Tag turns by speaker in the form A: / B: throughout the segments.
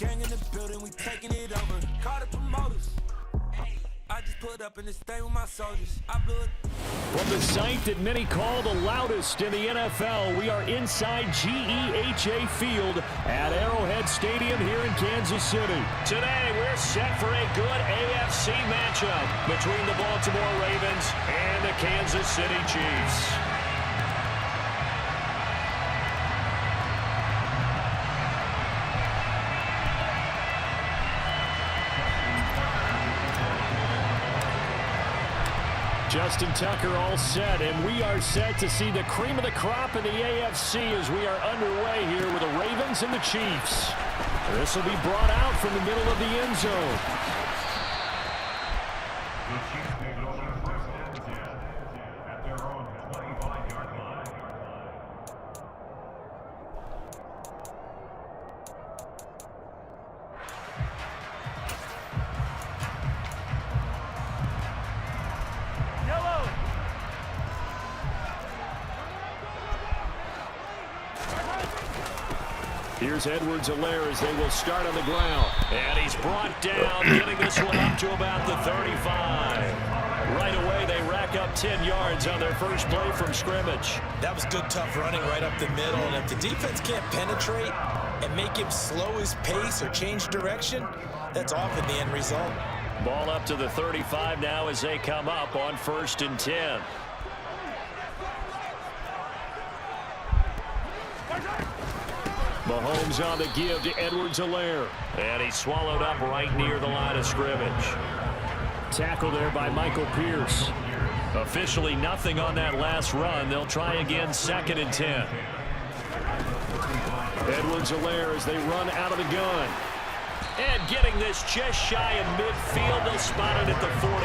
A: Gang in the building, we taking it over. Call the promoters. I just put up in this thing with my soldiers. I blew it.
B: From the site that many call the loudest in the NFL, we are inside GEHA Field at Arrowhead Stadium here in Kansas City. Today, we're set for a good AFC matchup between the Baltimore Ravens and the Kansas City Chiefs. Justin Tucker all set, and we are set to see the cream of the crop in the AFC as we are underway here with the Ravens and the Chiefs. This will be brought out from the middle of the end zone. Here's Edwards-Helaire as they will start on the ground. And he's brought down, getting this one up to about the 35. Right away, they rack up 10 yards on their first play from scrimmage.
C: That was good, tough running right up the middle. And if the defense can't penetrate and make him slow his pace or change direction, that's often the end result.
B: Ball up to the 35 now as they come up on 1st and 10. Mahomes on the give to Edwards-Helaire. And he's swallowed up right near the line of scrimmage. Tackle there by Michael Pierce. Officially nothing on that last run. They'll try again 2nd and 10. Edwards-Helaire as they run out of the gun. And getting this just shy of midfield. They'll spot it at the 49.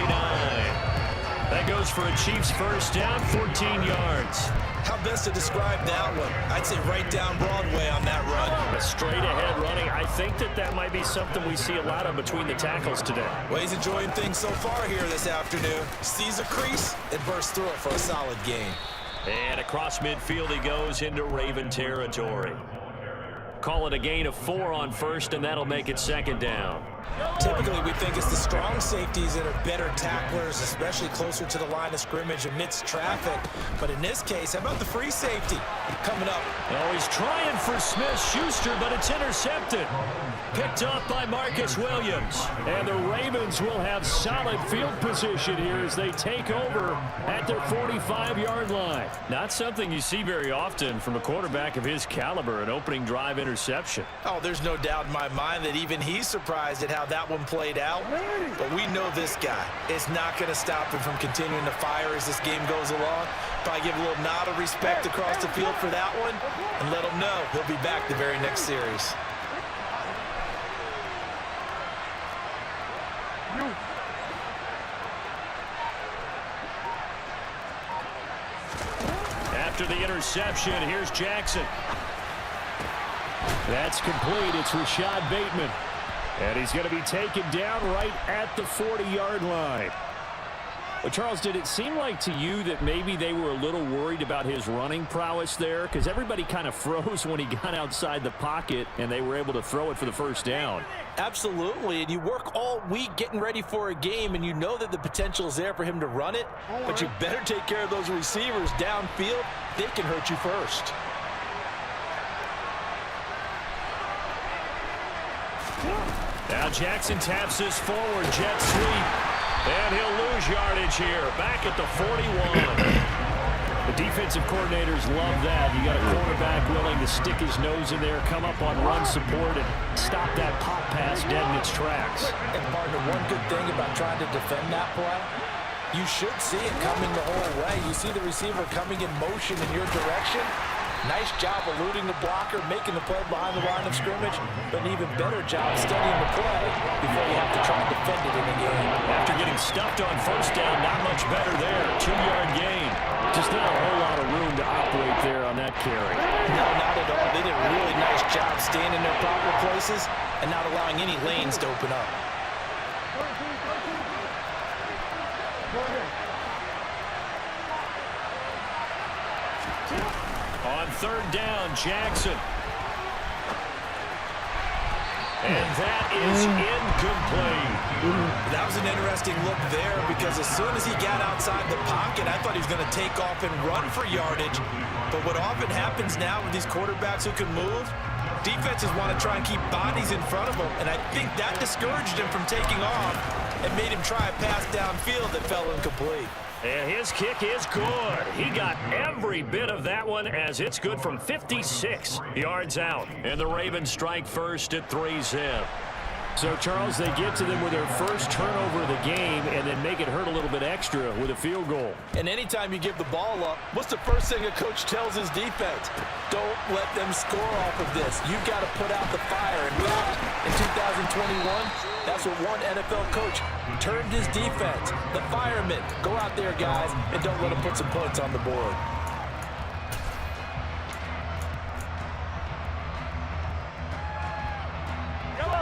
B: That goes for a Chiefs first down, 14 yards.
C: How best to describe that one? I'd say right down Broadway on that run.
B: A straight-ahead running. I think that might be something we see a lot of between the tackles today.
C: Well, he's enjoying things so far here this afternoon. Sees a crease and bursts through it for a solid gain.
B: And across midfield he goes into Raven territory. Call it a gain of 4 on 1st, and that'll make it 2nd down.
C: Typically, we think it's the strong safeties that are better tacklers, especially closer to the line of scrimmage amidst traffic. But in this case, how about the free safety coming up?
B: Oh, he's trying for Smith-Schuster, but it's intercepted. Picked up by Marcus Williams. And the Ravens will have solid field position here as they take over at their 45-yard line. Not something you see very often from a quarterback of his caliber, an opening drive interception.
C: Oh, there's no doubt in my mind that even he's surprised at how that one played out. But we know this guy is not going to stop him from continuing to fire as this game goes along. Probably give a little nod of respect across the field for that one and let him know he'll be back the very next series.
B: After the interception, here's Jackson. That's complete. It's Rashad Bateman. And he's going to be taken down right at the 40-yard line. But Charles, did it seem like to you that maybe they were a little worried about his running prowess there? Because everybody kind of froze when he got outside the pocket and they were able to throw it for the first down.
C: Absolutely, and you work all week getting ready for a game, and you know that the potential is there for him to run it, but you better take care of those receivers downfield. They can hurt you first.
B: Now Jackson taps this forward, jet sweep, and he'll lose yardage here, back at the 41. The defensive coordinators love that. You got a quarterback willing to stick his nose in there, come up on run support, and stop that pop pass dead in its tracks.
C: And partner, one good thing about trying to defend that play, you should see it coming the whole way. You see the receiver coming in motion in your direction. Nice job eluding the blocker, making the play behind the line of scrimmage, but an even better job studying the play before you have to try and defend it in the game.
B: After getting stuffed on first down, not much better there. 2-yard gain. Just not a whole lot of room to operate there on that carry.
C: No, not at all. They did a really nice job staying in their proper places and not allowing any lanes to open up. On third down, Jackson.
B: And that is incomplete.
C: That was an interesting look there because as soon as he got outside the pocket, I thought he was going to take off and run for yardage. But what often happens now with these quarterbacks who can move, defenses want to try and keep bodies in front of them, and I think that discouraged him from taking off and made him try a pass downfield that fell incomplete.
B: And his kick is good. He got every bit of that one as it's good from 56 yards out. And the Ravens strike first at 3-zip. So, Charles, they get to them with their first turnover of the game and then make it hurt a little bit extra with a field goal.
C: And anytime you give the ball up, what's the first thing a coach tells his defense? Don't let them score off of this. You've got to put out the fire. In fact, in 2021, that's what one NFL coach turned his defense. The firemen. Go out there, guys, and don't let them put some points on the board.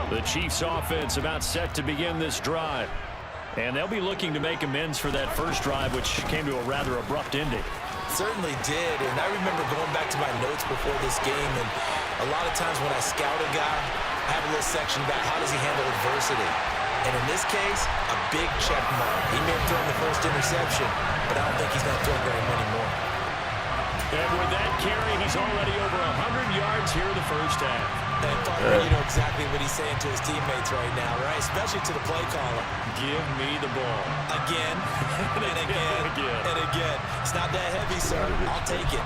B: The Chiefs offense about set to begin this drive. And they'll be looking to make amends for that first drive, which came to a rather abrupt ending.
C: Certainly did, and I remember going back to my notes before this game, and a lot of times when I scout a guy, I have a little section about how does he handle adversity. And in this case, a big check mark. He may have thrown the first interception, but I don't think he's going to throw very many more.
B: And with that carry, he's already over 100 yards here in the first half.
C: And Butler, you know exactly what he's saying to his teammates right now, right? Especially to the play caller.
B: Give me the ball.
C: Again, and again, and again. It's not that heavy, sir. I'll take it.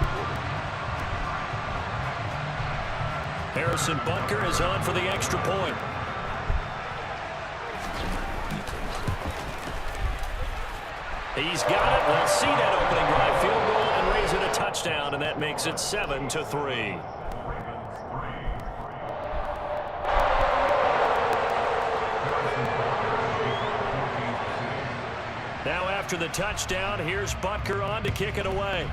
B: Harrison Butker is on for the extra point. He's got it. We'll see that opening drive field goal and raise it a touchdown, and that makes it 7-3. Now after the touchdown, here's Butker on to kick it away.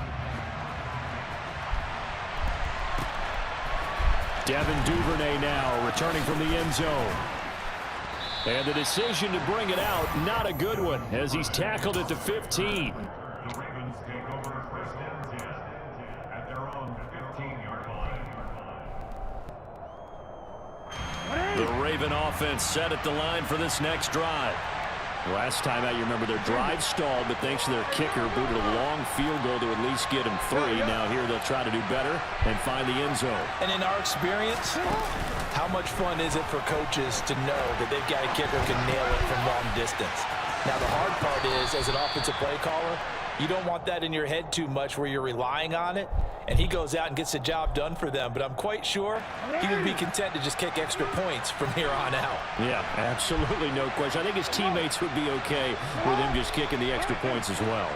B: Devin Duvernay now returning from the end zone. And the decision to bring it out, not a good one, as he's tackled at the 15. The Raven offense set at the line for this next drive. Last time out, you remember their drive stalled, but thanks to their kicker, booted a long field goal to at least get them 3. Now here they'll try to do better and find the end zone.
C: And in our experience, how much fun is it for coaches to know that they've got a kicker who can nail it from long distance? Now the hard part is, as an offensive play caller, you don't want that in your head too much where you're relying on it, and he goes out and gets the job done for them. But I'm quite sure he would be content to just kick extra points from here on out.
B: Yeah, absolutely no question. I think his teammates would be okay with him just kicking the extra points as well.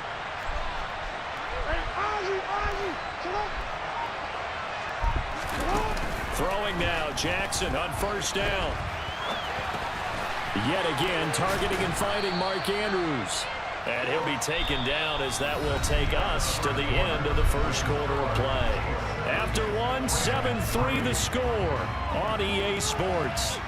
B: Throwing now, Jackson on first down. Yet again, targeting and finding Mark Andrews. And he'll be taken down as that will take us to the end of the first quarter of play. After one, 7-3 the score on EA Sports.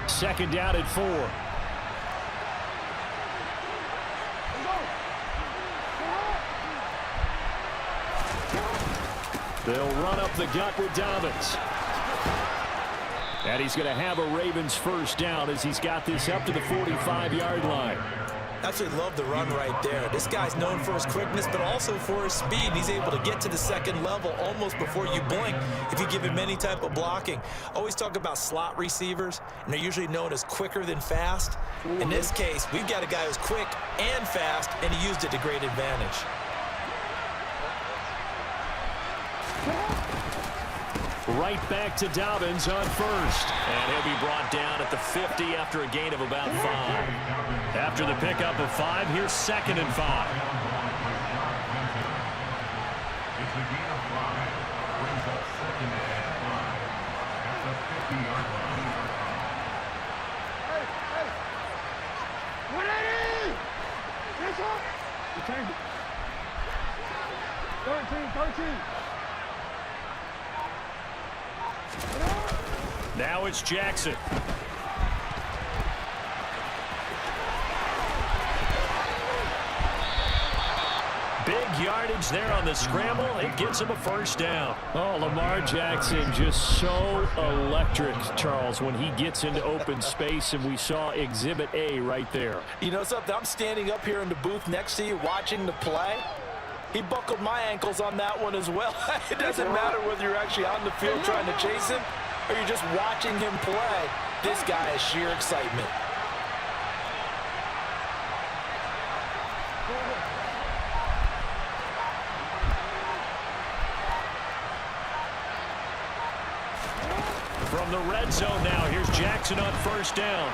B: Second down at 4. They'll run up the gut with Dobbins. And he's going to have a Ravens first down as he's got this up to the 45-yard line.
C: Absolutely love the run right there. This guy's known for his quickness, but also for his speed. He's able to get to the second level almost before you blink if you give him any type of blocking. Always talk about slot receivers, and they're usually known as quicker than fast. In this case, we've got a guy who's quick and fast, and he used it to great advantage.
B: Right back to Dobbins on first. And he'll be brought down at the 50 after a gain of about 5. After the pickup of 5, here's 2nd and 5. Now it's Jackson. yardage there on the scramble. It gets him a first down. Oh, Lamar Jackson just so electric, Charles, when he gets into open space, and we saw Exhibit A right there.
C: You know something? I'm standing up here in the booth next to you watching the play. He buckled my ankles on that one as well. It doesn't matter whether you're actually on the field trying to chase him or you're just watching him play. This guy is sheer excitement.
B: From the red zone now, here's Jackson on first down.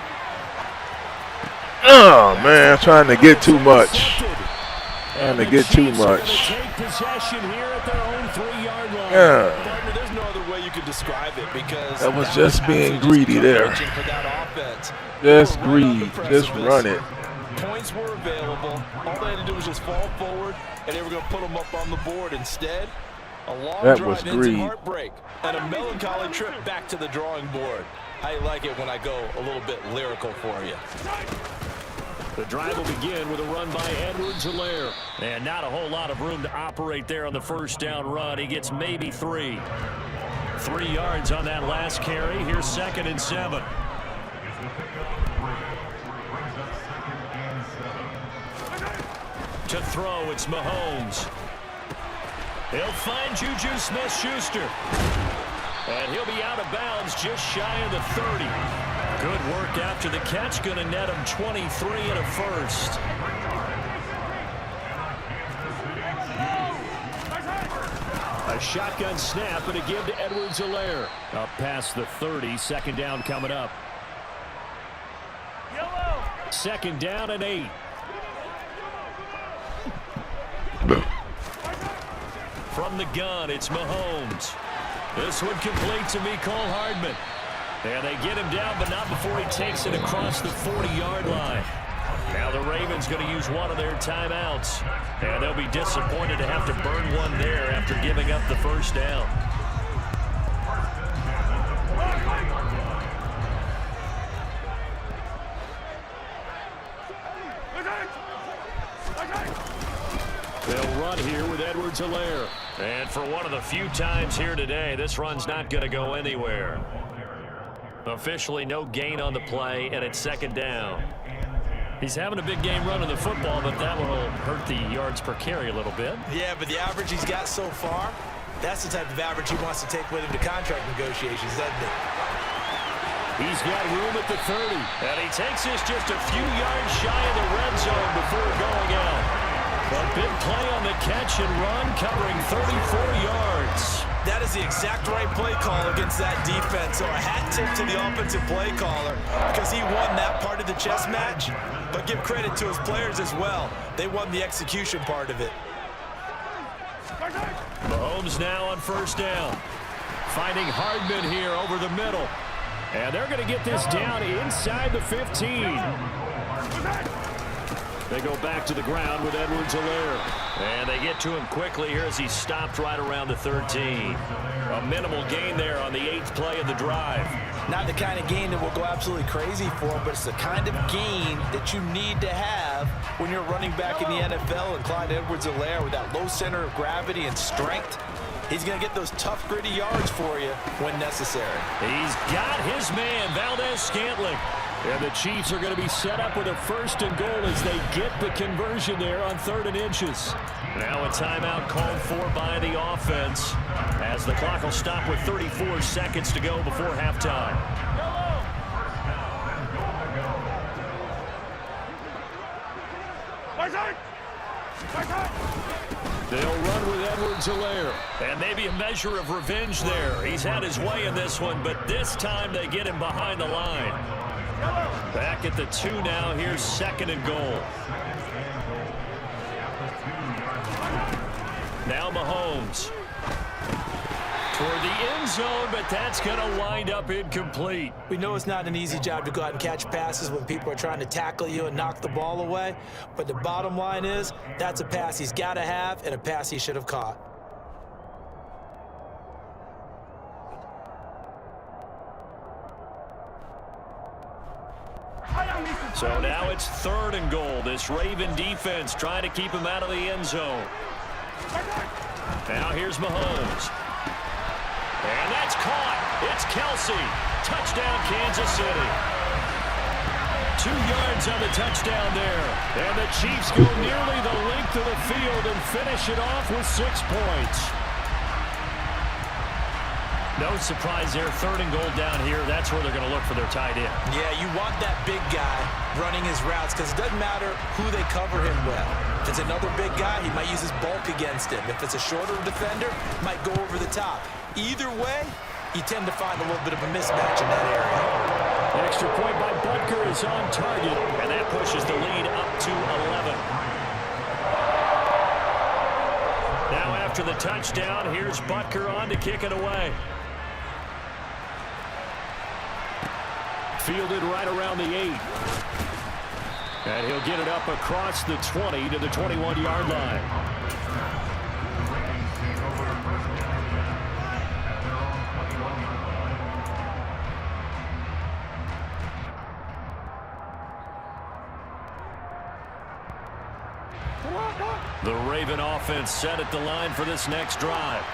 D: Oh, man, trying to get too much. Trying to get too much.
B: Take possession here at their own 3-yard line.
D: Yeah.
C: Partner, there's no other way you could describe it because
D: That was just being greedy there. Just greed. Just run it.
C: Points were available. All they had to do was just fall forward, and they were going to put them up on the board. Instead, a long
D: That
C: drive
D: was
C: into
D: greed.
C: heartbreak and a melancholy trip back to the drawing board. I like it when I go a little bit lyrical for you.
B: The drive will begin with a run by Edwards-Helaire. And not a whole lot of room to operate there on the first down run. He gets maybe 3. 3 yards on that last carry. Here's 2nd and 7. To throw, it's Mahomes. He'll find Juju Smith-Schuster. And he'll be out of bounds just shy of the 30. Good work after the catch. Going to net him 23 and a first. A shotgun snap and a give to Edwards-Helaire. Up past the 30. 2nd down coming up. 2nd down and 8. From the gun, it's Mahomes. This one complete to Mecole Hardman. And they get him down, but not before he takes it across the 40-yard line. Now the Ravens going to use one of their timeouts. And they'll be disappointed to have to burn one there after giving up the first down. They'll run here with Edwards-Helaire. And for one of the few times here today, this run's not going to go anywhere. Officially no gain on the play, and it's 2nd down. He's having a big game running the football, but that will hurt the yards per carry a little bit.
C: Yeah, but the average he's got so far, that's the type of average he wants to take with him to contract negotiations, doesn't it?
B: He's got room at the 30, and he takes this just a few yards shy of the red zone before going out. A big play on the catch and run, covering 34 yards.
C: That is the exact right play call against that defense. So a hat tip to the offensive play caller because he won that part of the chess match. But give credit to his players as well. They won the execution part of it.
B: Mahomes now on first down. Finding Hardman here over the middle. And they're going to get this down inside the 15. They go back to the ground with Edwards-Helaire. And they get to him quickly here as he stopped right around the 13. A minimal gain there on the 8th play of the drive.
C: Not the kind of gain that will go absolutely crazy for him, but it's the kind of gain that you need to have when you're running back in the NFL. And Clyde Edwards-Helaire with that low center of gravity and strength, he's going to get those tough, gritty yards for you when necessary.
B: He's got his man, Valdez-Scantling. And the Chiefs are going to be set up with a 1st and goal as they get the conversion there on 3rd and inches. Now a timeout called for by the offense as the clock will stop with 34 seconds to go before halftime. They'll run with Edwards-Helaire. And maybe a measure of revenge there. He's had his way in this one, but this time they get him behind the line. Back at the 2 now. Here's 2nd and goal. Now Mahomes. Toward the end zone, but that's going to wind up incomplete.
C: We know it's not an easy job to go out and catch passes when people are trying to tackle you and knock the ball away. But the bottom line is, that's a pass he's got to have and a pass he should have caught.
B: So now it's 3rd and goal. This Raven defense trying to keep him out of the end zone. Now here's Mahomes. And that's caught. It's Kelsey. Touchdown, Kansas City. 2 yards on the touchdown there. And the Chiefs go nearly the length of the field and finish it off with 6 points. No surprise there. 3rd and goal down here. That's where they're going to look for their tight end.
C: Yeah, you want that big guy running his routes because it doesn't matter who they cover him with. If it's another big guy, he might use his bulk against him. If it's a shorter defender, he might go over the top. Either way, you tend to find a little bit of a mismatch in that area.
B: Extra point by Butker is on target, and that pushes the lead up to 11. Now after the touchdown, here's Butker on to kick it away. Fielded right around the 8. And he'll get it up across the 20 to the 21-yard line. The Raven offense set at the line for this next drive.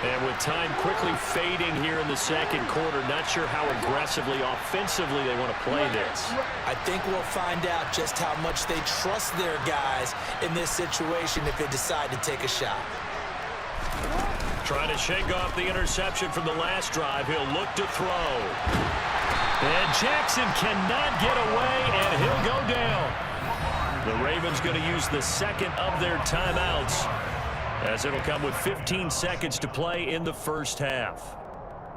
B: And with time quickly fading here in the second quarter, not sure how aggressively, offensively they want to play this.
C: I think we'll find out just how much they trust their guys in this situation if they decide to take a shot.
B: Trying to shake off the interception from the last drive. He'll look to throw. And Jackson cannot get away, and he'll go down. The Ravens going to use the second of their timeouts, as it'll come with 15 seconds to play in the first half.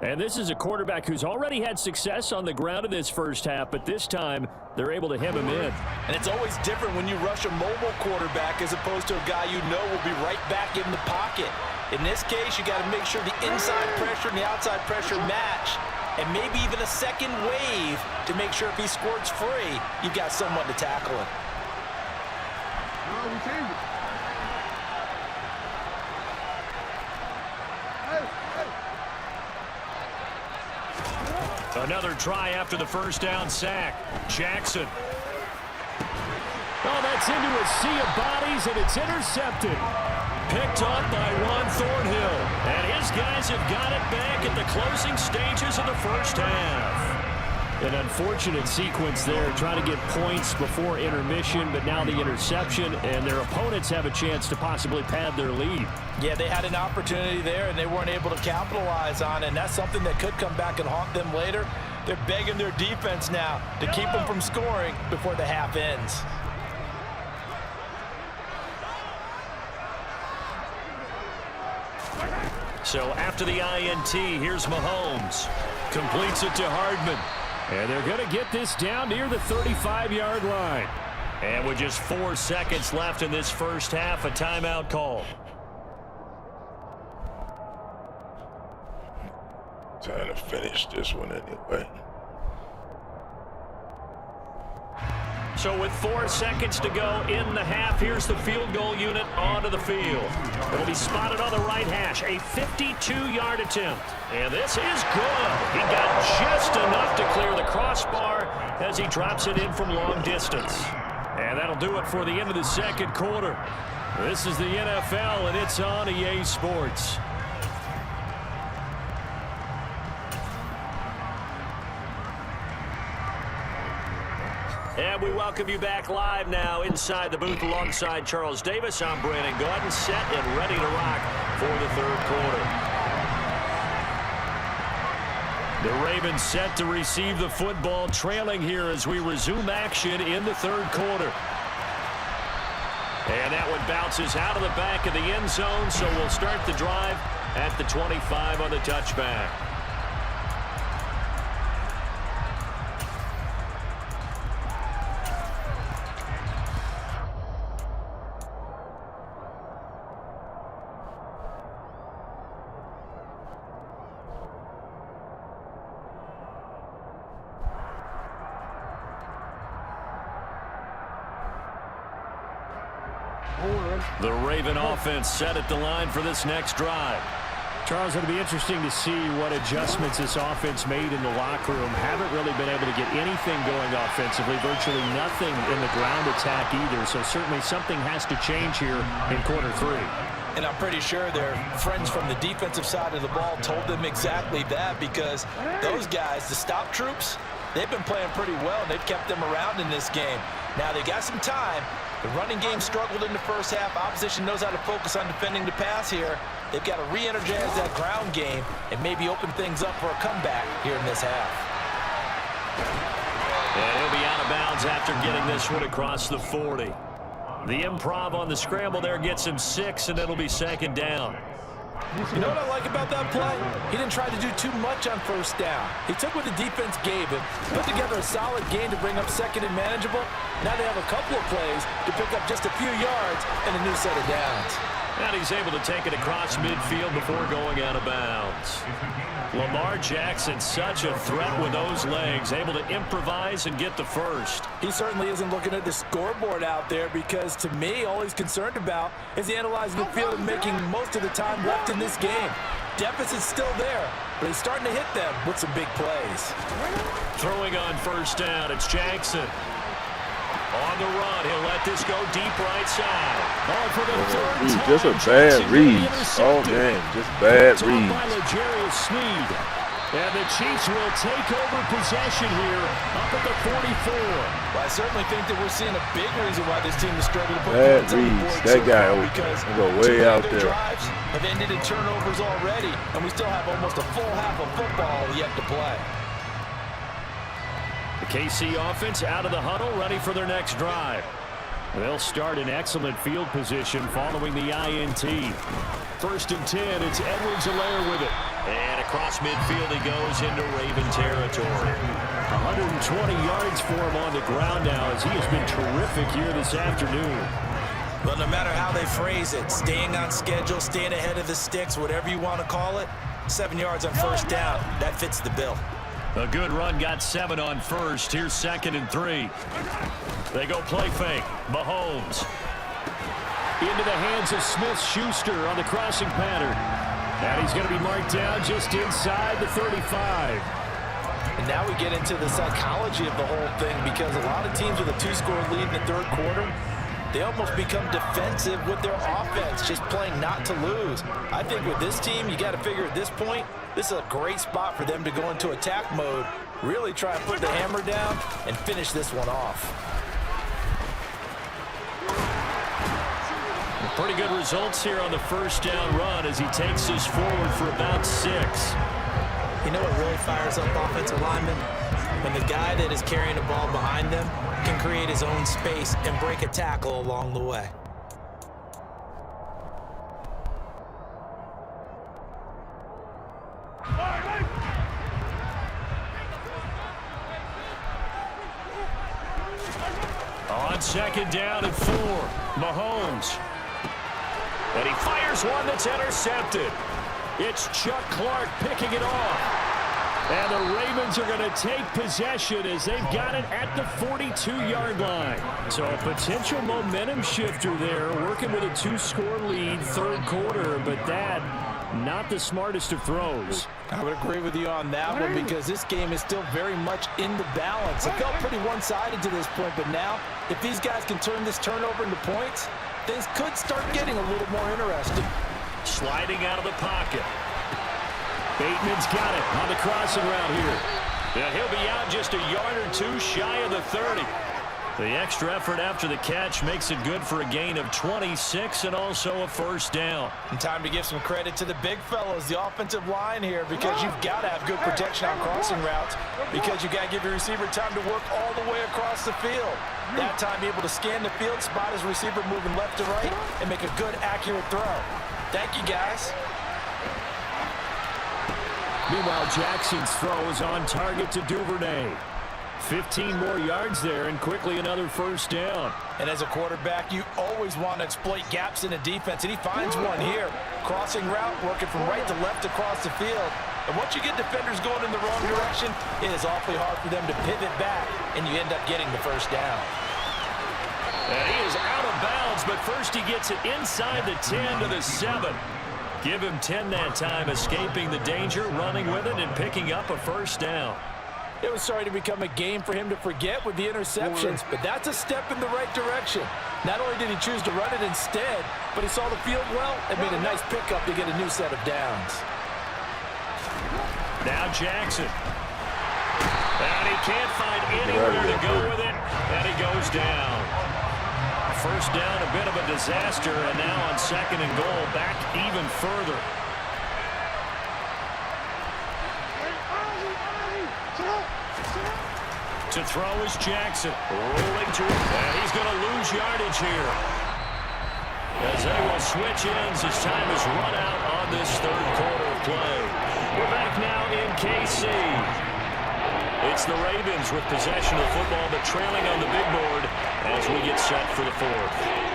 B: And this is a quarterback who's already had success on the ground in this first half, but this time they're able to hem him in.
C: And it's always different when you rush a mobile quarterback as opposed to a guy you know will be right back in the pocket. In this case, you got to make sure the inside pressure and the outside pressure match, and maybe even a second wave to make sure if he squirts free, you've got someone to tackle him.
B: Another try after the first down sack. Jackson. Oh, that's into a sea of bodies, and it's intercepted. Picked up by Ron Thornhill. And his guys have got it back at the closing stages of the first half. An unfortunate sequence there, trying to get points before intermission, but now the interception, and their opponents have a chance to possibly pad their lead.
C: Yeah, they had an opportunity there, and they weren't able to capitalize on it, and that's something that could come back and haunt them later. They're begging their defense now to keep them from scoring before the half ends.
B: So after the INT, here's Mahomes. Completes it to Hardman. And they're going to get this down near the 35-yard line. And with just 4 seconds left in this first half, a timeout call.
D: Time to finish this one anyway.
B: So with 4 seconds to go in the half, here's the field goal unit onto the field. It'll be spotted on the right hash, a 52-yard attempt. And this is good. He got just enough to clear the crossbar as he drops it in from long distance. And that'll do it for the end of the second quarter. This is the NFL, and it's on EA Sports. And we welcome you back live now inside the booth alongside Charles Davis. I'm Brandon Gordon, set and ready to rock for the third quarter. The Ravens set to receive the football, trailing here as we resume action in the third quarter. And that one bounces out of the back of the end zone, so we'll start the drive at the 25 on the touchback. The Raven offense set at the line for this next drive.
E: Charles, it'll be interesting to see what adjustments this offense made in the locker room. Haven't really been able to get anything going offensively, virtually nothing in the ground attack either, so certainly something has to change here in quarter three.
C: And I'm pretty sure their friends from the defensive side of the ball told them exactly that, because those guys, the stop troops, they've been playing pretty well, and they've kept them around in this game. Now, they got some time. The running game struggled in the first half. Opposition knows how to focus on defending the pass here. They've got to re-energize that ground game and maybe open things up for a comeback here in this half.
B: And he'll be out of bounds after getting this one across the 40. The improv on the scramble there gets him 6, and it'll be second down.
C: You know what I like about that play? He didn't try to do too much on first down. He took what the defense gave him, put together a solid game to bring up second and manageable. Now they have a couple of plays to pick up just a few yards and a new set of downs.
B: And he's able to take it across midfield before going out of bounds. Lamar Jackson, such a threat with those legs, able to improvise and get the first.
C: He certainly isn't looking at the scoreboard out there, because to me, all he's concerned about is analyzing the field and making most of the time left in this game. Deficit's still there, but he's starting to hit them with some big plays.
B: Throwing on first down, it's Jackson. On the run, he'll let this go deep right side. Oh, for the third time,
D: just a bad read. Oh, man, just bad read.
B: And the Chiefs will take over possession here up at the 44.
C: Well, I certainly think that we're seeing a big reason why this team is struggling to put
D: bad
C: points on the
D: reads.
C: board.
D: That guy will go way out there.
C: Drives have ended in turnovers already, and we still have almost a full half of football yet to play.
B: The KC offense out of the huddle, ready for their next drive. They'll start in excellent field position following the INT. First and 10, it's Edwards-Helaire with it. And across midfield he goes into Raven territory. 120 yards for him on the ground now, as he has been terrific here this afternoon.
C: Well, no matter how they phrase it, staying on schedule, staying ahead of the sticks, whatever you want to call it, 7 yards on first down, that fits the bill.
B: A good run, got 7 on first. Here's 2nd and 3. They go play fake. Mahomes. Into the hands of Smith-Schuster on the crossing pattern. And he's going to be marked down just inside the 35.
C: And now we get into the psychology of the whole thing, because a lot of teams with a 2-score lead in the third quarter, they almost become defensive with their offense, just playing not to lose. I think with this team, you got to figure at this point, this is a great spot for them to go into attack mode, really try and put the hammer down and finish this one off.
B: Pretty good results here on the first down run as he takes us forward for about 6.
C: You know what really fires up offensive linemen? When the guy that is carrying the ball behind them can create his own space and break a tackle along the way.
B: On 2nd down and 4, Mahomes. And he fires one that's intercepted. It's Chuck Clark picking it off. And the Ravens are going to take possession as they've got it at the 42-yard line. So a potential momentum shifter there, working with a 2-score lead, third quarter, but that, not the smartest of throws.
C: I would agree with you on that one, because this game is still very much in the balance. It felt pretty one-sided to this point, but now, if these guys can turn this turnover into points, things could start getting a little more interesting.
B: Sliding out of the pocket. Bateman's got it on the crossing route here. And he'll be out just a yard or 2 shy of the 30. The extra effort after the catch makes it good for a gain of 26 and also a first down.
C: And time to give some credit to the big fellas, the offensive line here, because you've got to have good protection on crossing routes, because you've got to give your receiver time to work all the way across the field. That time, be able to scan the field, spot his receiver moving left to right, and make a good, accurate throw. Thank you, guys.
B: Meanwhile, Jackson's throw is on target to Duvernay. 15 more yards there, and quickly another first down.
C: And as a quarterback, you always want to exploit gaps in the defense, and he finds one here. Crossing route, working from right to left across the field. And once you get defenders going in the wrong direction, it is awfully hard for them to pivot back, and you end up getting the first down.
B: And he is out of bounds, but first he gets it inside the 10 to the 7. Give him 10 that time, escaping the danger, running with it, and picking up a first down.
C: It was starting to become a game for him to forget with the interceptions, but that's a step in the right direction. Not only did he choose to run it instead, but he saw the field well and made a nice pickup to get a new set of downs.
B: Now Jackson. And he can't find anywhere to go with it, and he goes down. First down, a bit of a disaster, and now on 2nd and goal, back even further. To throw is Jackson. Rolling to him, and he's going to lose yardage here. As they will switch ends as time is run out on this 3rd quarter of play. We're back now in KC. It's the Ravens with possession of the football, but trailing on the big board as we get set for the 4th.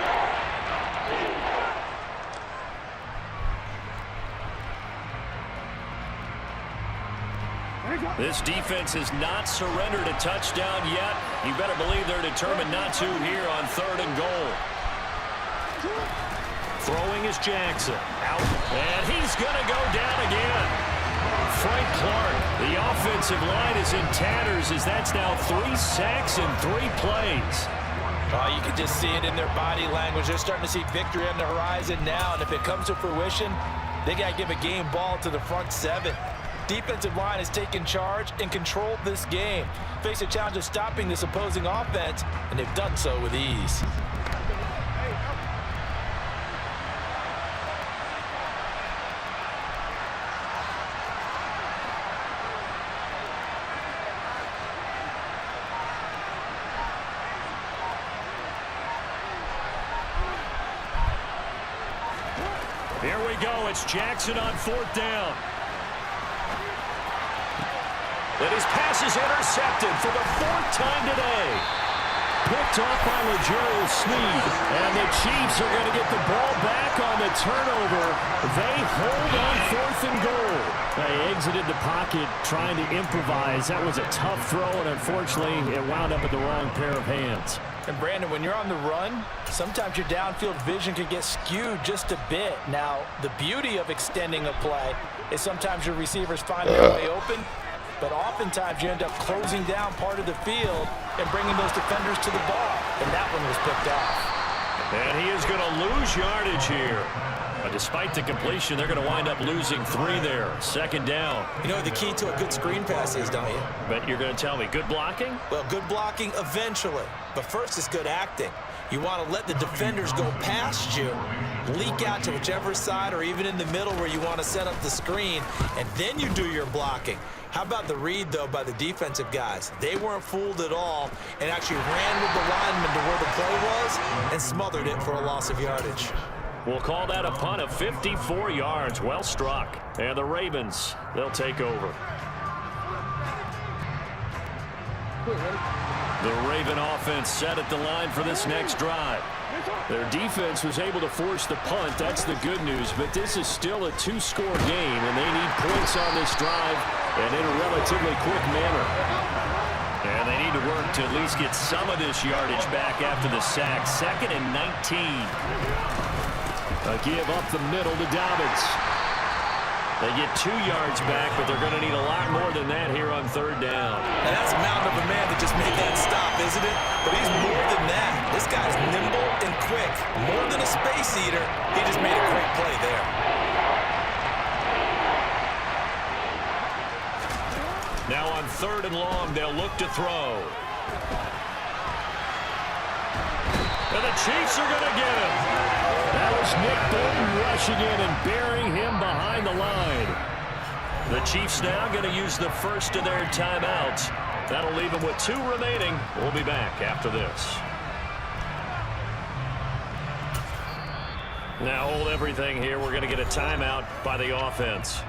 B: This defense has not surrendered a touchdown yet. You better believe they're determined not to here on 3rd and goal. Throwing is Jackson. Out. And he's going to go down again. Frank Clark, the offensive line is in tatters as that's now 3 sacks in 3 plays.
C: Oh, you can just see it in their body language. They're starting to see victory on the horizon now, and if it comes to fruition, they got to give a game ball to the front 7. Defensive line has taken charge and controlled this game. Face a challenge of stopping this opposing offense, and they've done so with ease.
B: Here we go. It's Jackson on 4th down. And his pass is intercepted for the 4th time today. Picked off by Legero Sneed. And the Chiefs are going to get the ball back on the turnover. They hold on 4th and goal. They exited the pocket trying to improvise. That was a tough throw, and unfortunately, it wound up in the wrong pair of hands.
C: And Brandon, when you're on the run, sometimes your downfield vision can get skewed just a bit. Now, the beauty of extending a play is sometimes your receivers find their way open, but oftentimes you end up closing down part of the field and bringing those defenders to the ball, and that one was picked off.
B: And he is going to lose yardage here. But despite the completion, they're going to wind up losing 3 there. 2nd down.
C: You know what the key to a good screen pass is, don't you?
B: But you're going to tell me, good blocking?
C: Well, good blocking eventually, but first is good acting. You want to let the defenders go past you, leak out to whichever side or even in the middle where you want to set up the screen, and then you do your blocking. How about the read, though, by the defensive guys? They weren't fooled at all and actually ran with the lineman to where the play was and smothered it for a loss of yardage.
B: We'll call that a punt of 54 yards. Well struck. And the Ravens, they'll take over. The Raven offense set at the line for this next drive. Their defense was able to force the punt. That's the good news. But this is still a 2-score game, and they need points on this drive and in a relatively quick manner. And they need to work to at least get some of this yardage back after the sack. 2nd and 19. A give up the middle to Dobbins. They get 2 yards back, but they're going to need a lot more than that here on 3rd down.
C: And that's a mountain of a man that just made that stop, isn't it? But he's more than that. This guy's nimble and quick. More than a space eater, he just made a great play there.
B: Now on 3rd and long, they'll look to throw. And the Chiefs are going to get him. That was Nick Bolton rushing in and burying him behind the line. The Chiefs now going to use the first of their timeouts. That'll leave them with 2 remaining. We'll be back after this. Now hold everything here. We're going to get a timeout by the offense.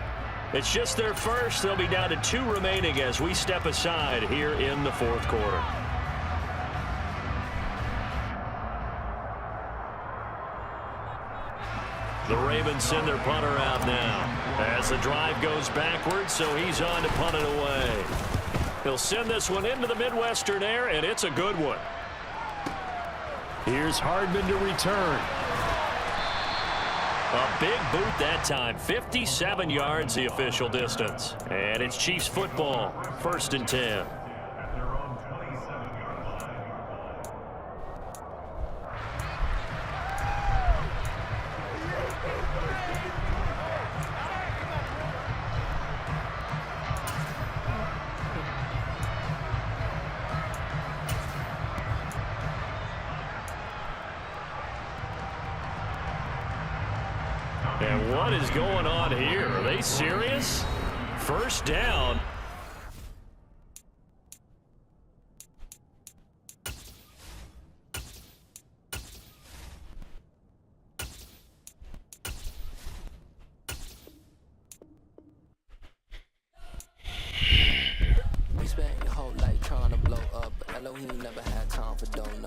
B: It's just their first. They'll be down to 2 remaining as we step aside here in the 4th quarter. The Ravens send their punter out now as the drive goes backwards, so he's on to punt it away. He'll send this one into the Midwestern air, and it's a good one. Here's Hardman to return. A big boot that time. 57 yards the official distance. And it's Chiefs football. 1st and 10. And what is going on here? Are they serious? 1st down.
F: We spent your whole life trying to blow up, but Elohim never had time for donuts.